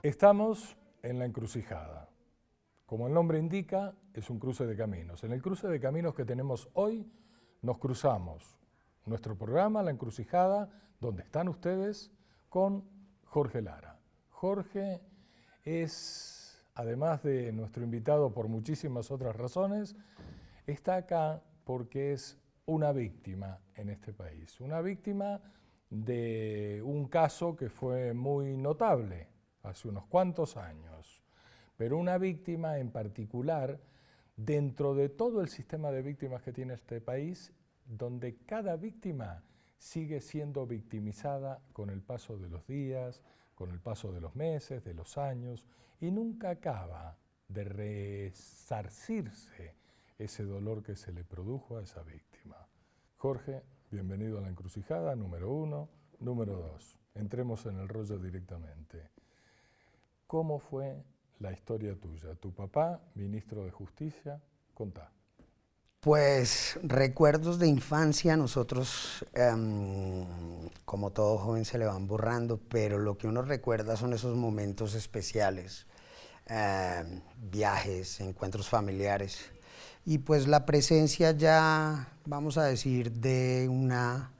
Estamos en la encrucijada. Como el nombre indica, es un cruce de caminos. En el cruce de caminos que tenemos hoy, nos cruzamos nuestro programa, La Encrucijada, donde están ustedes, con Jorge Lara. Jorge es, además de nuestro invitado por muchísimas otras razones, está acá porque es una víctima en este país. Una víctima de un caso que fue muy notable hace unos cuantos años, pero una víctima en particular dentro de todo el sistema de víctimas que tiene este país, donde cada víctima sigue siendo victimizada con el paso de los días, con el paso de los meses, de los años, y nunca acaba de resarcirse ese dolor que se le produjo a esa víctima. Jorge, bienvenido a La Encrucijada, número 1. Número 2, entremos en el rollo directamente. ¿Cómo fue la historia tuya? Tu papá, ministro de Justicia, contá. Pues recuerdos de infancia, nosotros, como todo joven, se le van borrando, pero lo que uno recuerda son esos momentos especiales, viajes, encuentros familiares, y pues la presencia ya, vamos a decir, de una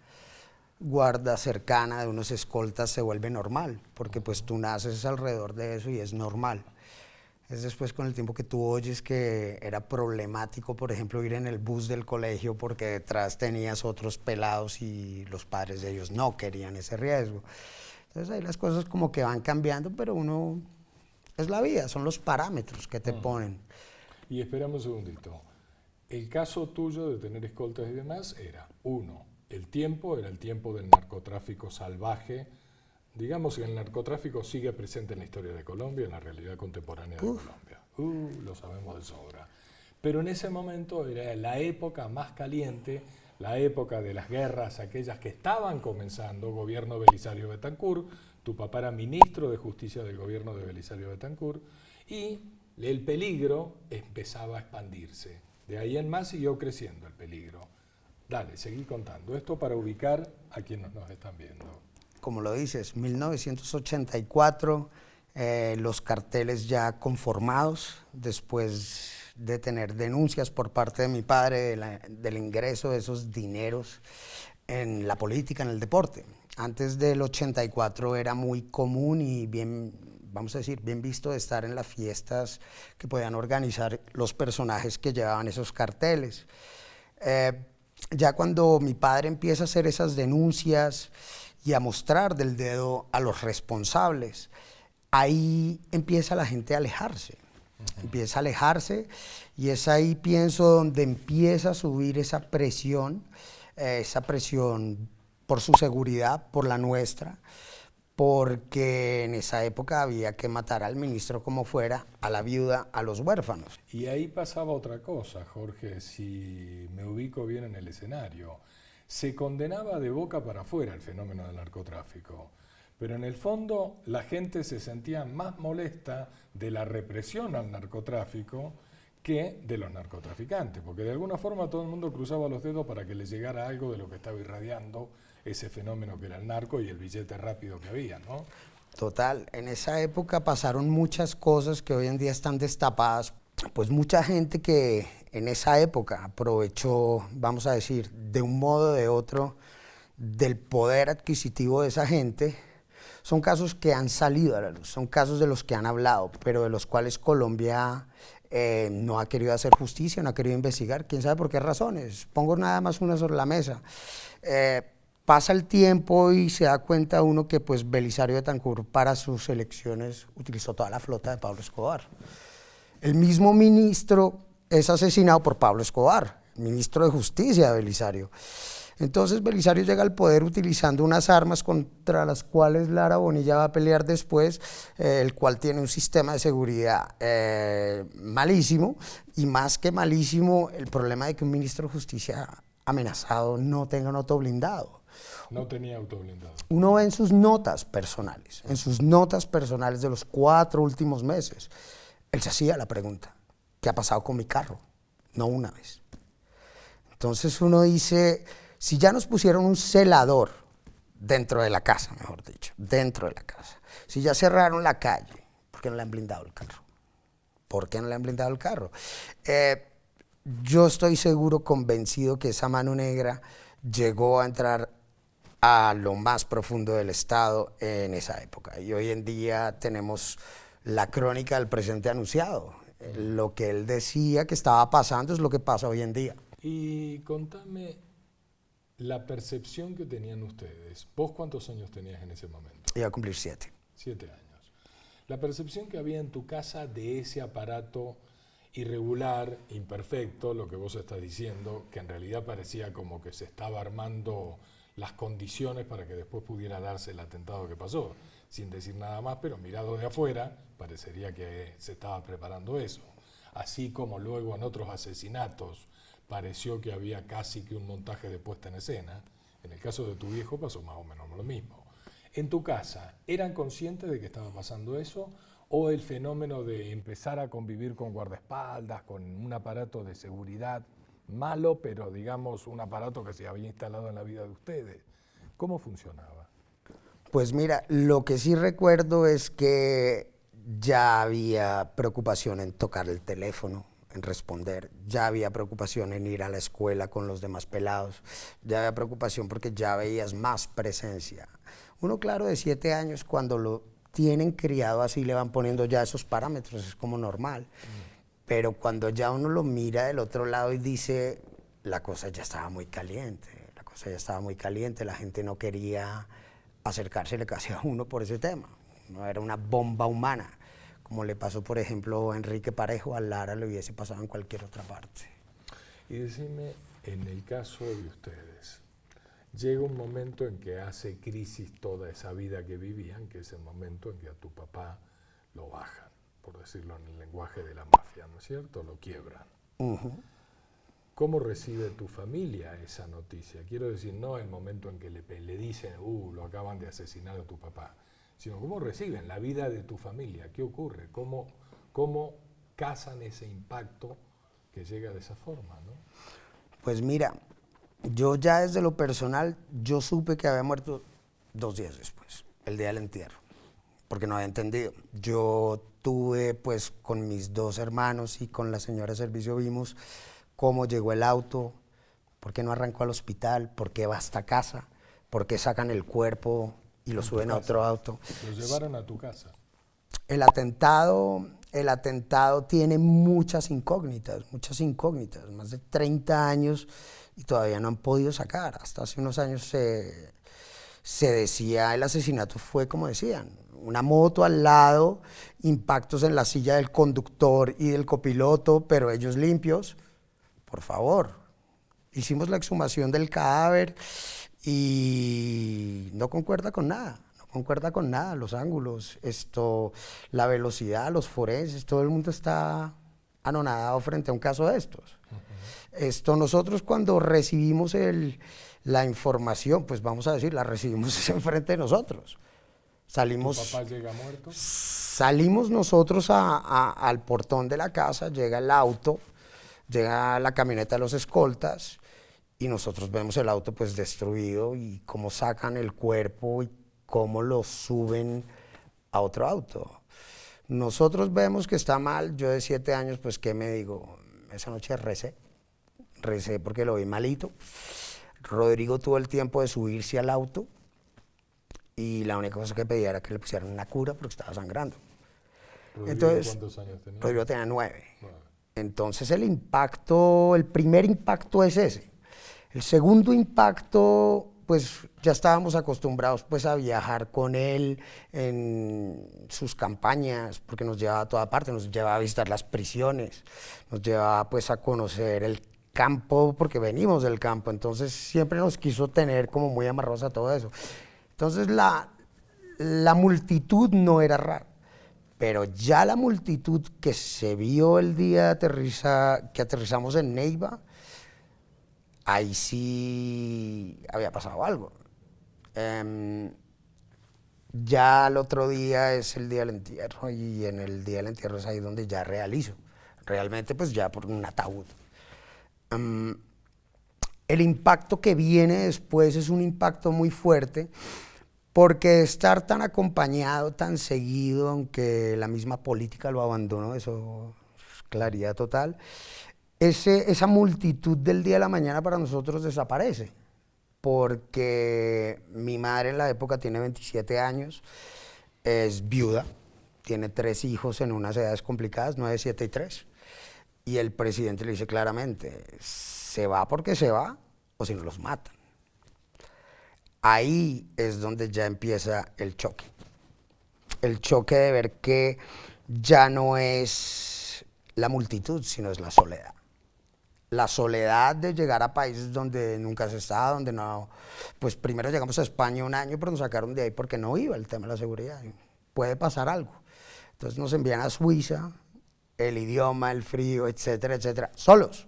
guarda cercana, de unos escoltas, se vuelve normal, porque pues tú naces alrededor de eso y es normal. Es después con el tiempo que tú oyes que era problemático, por ejemplo, ir en el bus del colegio porque detrás tenías otros pelados y los padres de ellos no querían ese riesgo. Entonces ahí las cosas como que van cambiando, pero uno, es la vida, son los parámetros que te ponen. Y esperamos un segundito. El caso tuyo de tener escoltas y demás era, uno, el tiempo era el tiempo del narcotráfico salvaje. Digamos que el narcotráfico sigue presente en la historia de Colombia, en la realidad contemporánea de Colombia. Lo sabemos de sobra. Pero en ese momento era la época más caliente, la época de las guerras, aquellas que estaban comenzando, gobierno Belisario Betancur, tu papá era ministro de Justicia del gobierno de Belisario Betancur, y el peligro empezaba a expandirse. De ahí en más siguió creciendo el peligro. Dale, seguí contando. Esto para ubicar a quienes nos están viendo. Como lo dices, 1984, los carteles ya conformados, después de tener denuncias por parte de mi padre del ingreso de esos dineros en la política, en el deporte. Antes del 84 era muy común y bien, vamos a decir, bien visto de estar en las fiestas que podían organizar los personajes que llevaban esos carteles. Ya cuando mi padre empieza a hacer esas denuncias y a mostrar del dedo a los responsables, ahí empieza la gente a alejarse. Empieza a alejarse y es ahí, pienso, donde empieza a subir esa presión por su seguridad, por la nuestra, porque en esa época había que matar al ministro como fuera, a la viuda, a los huérfanos. Y ahí pasaba otra cosa, Jorge, si me ubico bien en el escenario. Se condenaba de boca para afuera el fenómeno del narcotráfico, pero en el fondo la gente se sentía más molesta de la represión al narcotráfico que de los narcotraficantes, porque de alguna forma todo el mundo cruzaba los dedos para que le llegara algo de lo que estaba irradiando ese fenómeno que era el narco y el billete rápido que había, ¿no? Total, en esa época pasaron muchas cosas que hoy en día están destapadas, pues mucha gente que en esa época aprovechó, vamos a decir, de un modo o de otro, del poder adquisitivo de esa gente. Son casos que han salido a la luz, son casos de los que han hablado, pero de los cuales Colombia no ha querido hacer justicia, no ha querido investigar, quién sabe por qué razones. Pongo nada más una sobre la mesa. Pasa el tiempo y se da cuenta uno que pues Belisario Betancur para sus elecciones utilizó toda la flota de Pablo Escobar. El mismo ministro es asesinado por Pablo Escobar, ministro de Justicia de Belisario. Entonces Belisario llega al poder utilizando unas armas contra las cuales Lara Bonilla va a pelear después, el cual tiene un sistema de seguridad malísimo, y más que malísimo, el problema de que un ministro de Justicia amenazado no tenga un auto blindado. No tenía auto blindado. Uno ve en sus notas personales de los 4 últimos meses, él se hacía la pregunta, ¿qué ha pasado con mi carro? No una vez. Entonces uno dice, si ya nos pusieron un celador dentro de la casa, mejor dicho, dentro de la casa, si ya cerraron la calle, ¿Por qué no le han blindado el carro? ¿Por qué no le han blindado el carro? Yo estoy seguro, convencido que esa mano negra llegó a entrar a lo más profundo del Estado en esa época. Y hoy en día tenemos la crónica del presidente anunciado. Lo que él decía que estaba pasando es lo que pasa hoy en día. Y contame la percepción que tenían ustedes. ¿Vos cuántos años tenías en ese momento? Iba a cumplir 7. 7 años. La percepción que había en tu casa de ese aparato irregular, imperfecto, lo que vos estás diciendo, que en realidad parecía como que se estaba armando las condiciones para que después pudiera darse el atentado que pasó, sin decir nada más, pero mirado de afuera, parecería que se estaba preparando eso. Así como luego en otros asesinatos pareció que había casi que un montaje de puesta en escena, en el caso de tu viejo pasó más o menos lo mismo. En tu casa, ¿eran conscientes de que estaba pasando eso? ¿O el fenómeno de empezar a convivir con guardaespaldas, con un aparato de seguridad malo, pero digamos un aparato que se había instalado en la vida de ustedes? ¿Cómo funcionaba? Pues mira, lo que sí recuerdo es que ya había preocupación en tocar el teléfono, en responder, ya había preocupación en ir a la escuela con los demás pelados, ya había preocupación porque ya veías más presencia. Uno, claro, de 7 años, cuando lo tienen criado así, le van poniendo ya esos parámetros, es como normal. Pero cuando ya uno lo mira del otro lado y dice, la cosa ya estaba muy caliente, la cosa ya estaba muy caliente, la gente no quería acercársele casi a uno por ese tema. No era una bomba humana, como le pasó, por ejemplo, a Enrique Parejo, a Lara le hubiese pasado en cualquier otra parte. Y decime, en el caso de ustedes, llega un momento en que hace crisis toda esa vida que vivían, que es el momento en que a tu papá lo bajan, por decirlo en el lenguaje de la mafia, ¿no es cierto? Lo quiebran. ¿Cómo recibe tu familia esa noticia? Quiero decir, no el momento en que le dicen, lo acaban de asesinar a tu papá, sino cómo reciben la vida de tu familia, qué ocurre, cómo cazan ese impacto que llega de esa forma, ¿no? Pues mira, yo ya desde lo personal, yo supe que había muerto 2 días después, el día del entierro, porque no había entendido. Yo tuve, pues, con mis 2 hermanos y con la señora de servicio vimos cómo llegó el auto, por qué no arrancó al hospital, por qué va hasta casa, por qué sacan el cuerpo y lo suben a otro auto. Lo llevaron a tu casa. El atentado tiene muchas incógnitas, más de 30 años y todavía no han podido sacar. Hasta hace unos años se decía, el asesinato fue como decían, una moto al lado, impactos en la silla del conductor y del copiloto, pero ellos limpios. Por favor, hicimos la exhumación del cadáver y no concuerda con nada, los ángulos, la velocidad, los forenses, todo el mundo está anonadado frente a un caso de estos. Nosotros cuando recibimos la información, pues vamos a decir, la recibimos enfrente de nosotros. Salimos, ¿Tu papá llega muerto? Salimos nosotros al portón de la casa, llega el auto, llega la camioneta de los escoltas y nosotros vemos el auto pues destruido y cómo sacan el cuerpo y cómo lo suben a otro auto. Nosotros vemos que está mal, yo de 7 años, pues ¿qué me digo? Esa noche recé porque lo vi malito. Rodrigo tuvo el tiempo de subirse al auto y la única cosa que pedía era que le pusieran una cura porque estaba sangrando. Entonces, ¿cuántos años tenía? Rodrigo tenía 9. Entonces el primer impacto es ese. El segundo impacto, pues ya estábamos acostumbrados pues a viajar con él en sus campañas, porque nos llevaba a toda parte, nos llevaba a visitar las prisiones, nos llevaba pues a conocer el campo, porque venimos del campo, entonces siempre nos quiso tener como muy amarrados a todo eso. Entonces la multitud no era rara, pero ya la multitud que se vio el día que aterrizamos en Neiva, ahí sí había pasado algo. Ya el otro día es el día del entierro y en el día del entierro es ahí donde ya realizo, realmente pues ya por un ataúd. El impacto que viene después es un impacto muy fuerte Porque estar tan acompañado, tan seguido, aunque la misma política lo abandonó, eso es claridad total, esa multitud del día a la mañana para nosotros desaparece. Porque mi madre en la época tiene 27 años, es viuda, tiene 3 hijos en unas edades complicadas, 9, 7 y 3. Y el presidente le dice claramente, se va porque se va o si no los matan. Ahí es donde ya empieza el choque. El choque de ver que ya no es la multitud, sino es la soledad. La soledad de llegar a países donde nunca has estado, donde no... Pues primero llegamos a España un año, pero nos sacaron de ahí porque no iba el tema de la seguridad. Puede pasar algo. Entonces nos envían a Suiza, el idioma, el frío, etcétera, etcétera, solos.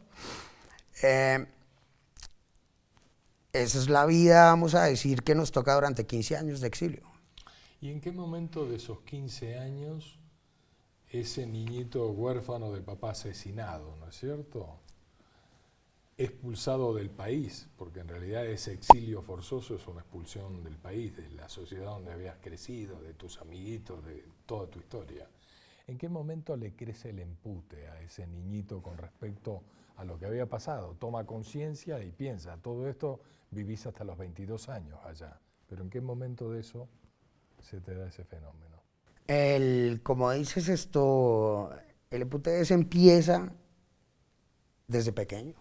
Esa es la vida, vamos a decir, que nos toca durante 15 años de exilio. ¿Y en qué momento de esos 15 años ese niñito huérfano de papá asesinado, ¿no es cierto?, expulsado del país? Porque en realidad ese exilio forzoso es una expulsión del país, de la sociedad donde habías crecido, de tus amiguitos, de toda tu historia. ¿En qué momento le crece el empute a ese niñito con respecto a lo que había pasado? Toma conciencia y piensa, todo esto vivís hasta los 22 años allá, pero ¿en qué momento de eso se te da ese fenómeno? Como dices esto, el empute se empieza desde pequeño,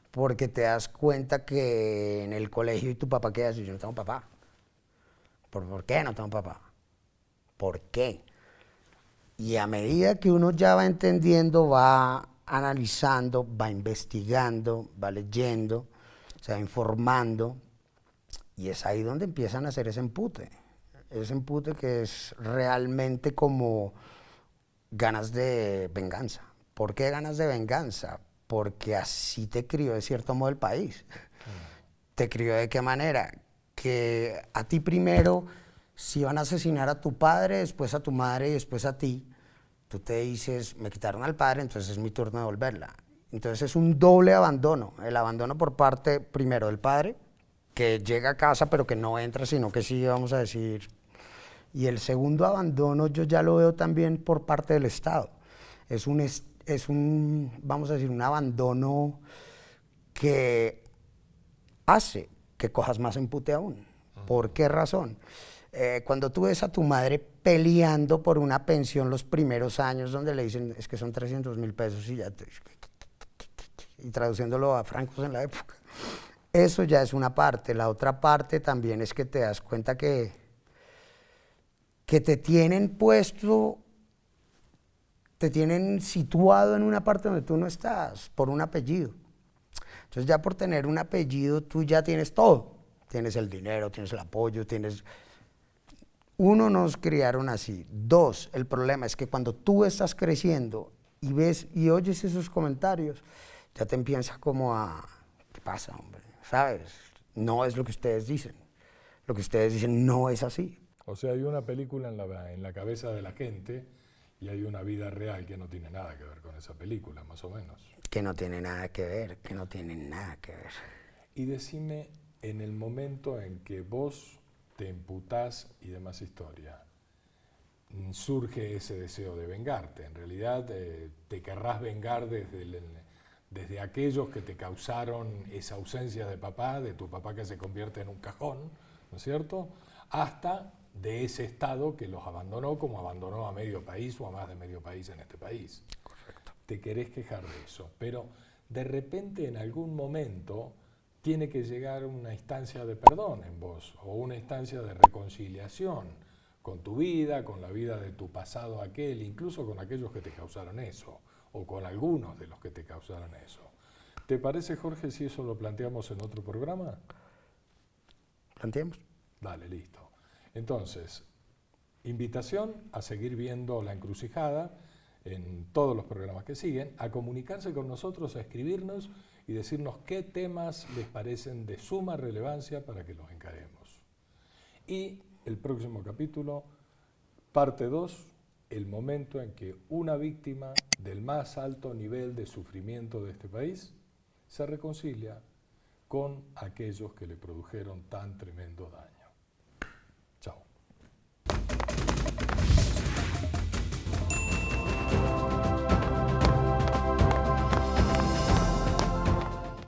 porque te das cuenta que en el colegio y tu papá queda así, yo no tengo papá. ¿Por qué no tengo papá? ¿Por qué? Y a medida que uno ya va entendiendo, va analizando, va investigando, va leyendo, se va informando, y es ahí donde empiezan a hacer ese empute que es realmente como ganas de venganza. ¿Por qué ganas de venganza? Porque así te crió de cierto modo el país. ¿Te crió de qué manera? Que a ti primero, si van a asesinar a tu padre, después a tu madre y después a ti, tú te dices, me quitaron al padre, entonces es mi turno de devolverla. Entonces es un doble abandono, el abandono por parte primero del padre, que llega a casa pero que no entra, sino que sí, vamos a decir, y el segundo abandono yo ya lo veo también por parte del Estado. Es un, vamos a decir, un abandono que hace que cojas más empute aún. ¿Por qué razón? Cuando tú ves a tu madre peleando por una pensión los primeros años, donde le dicen, es que son 300.000 pesos y ya y traduciéndolo a francos en la época, eso ya es una parte. La otra parte también es que te das cuenta que te tienen puesto, te tienen situado en una parte donde tú no estás, por un apellido. Entonces ya por tener un apellido tú ya tienes todo. Tienes el dinero, tienes el apoyo, tienes... Uno, nos criaron así. 2, el problema es que cuando tú estás creciendo y ves y oyes esos comentarios, ya te empiezas como a... ¿Qué pasa, hombre? ¿Sabes? No es lo que ustedes dicen. Lo que ustedes dicen no es así. O sea, hay una película en la cabeza de la gente y hay una vida real que no tiene nada que ver con esa película, más o menos. Que no tiene nada que ver, que no tiene nada que ver. Y decime, en el momento en que vos te imputás y demás historia, surge ese deseo de vengarte. En realidad te querrás vengar desde aquellos que te causaron esa ausencia de papá, de tu papá que se convierte en un cajón, ¿no es cierto?, hasta de ese Estado que los abandonó, como abandonó a medio país o a más de medio país en este país. Correcto. Te querés quejar de eso, pero de repente en algún momento tiene que llegar una instancia de perdón en vos, o una instancia de reconciliación con tu vida, con la vida de tu pasado aquel, incluso con aquellos que te causaron eso, o con algunos de los que te causaron eso. ¿Te parece, Jorge, si eso lo planteamos en otro programa? ¿Planteamos? Dale, listo. Entonces, invitación a seguir viendo La Encrucijada en todos los programas que siguen, a comunicarse con nosotros, a escribirnos y decirnos qué temas les parecen de suma relevancia para que los encaremos. Y el próximo capítulo, parte 2, el momento en que una víctima del más alto nivel de sufrimiento de este país se reconcilia con aquellos que le produjeron tan tremendo daño.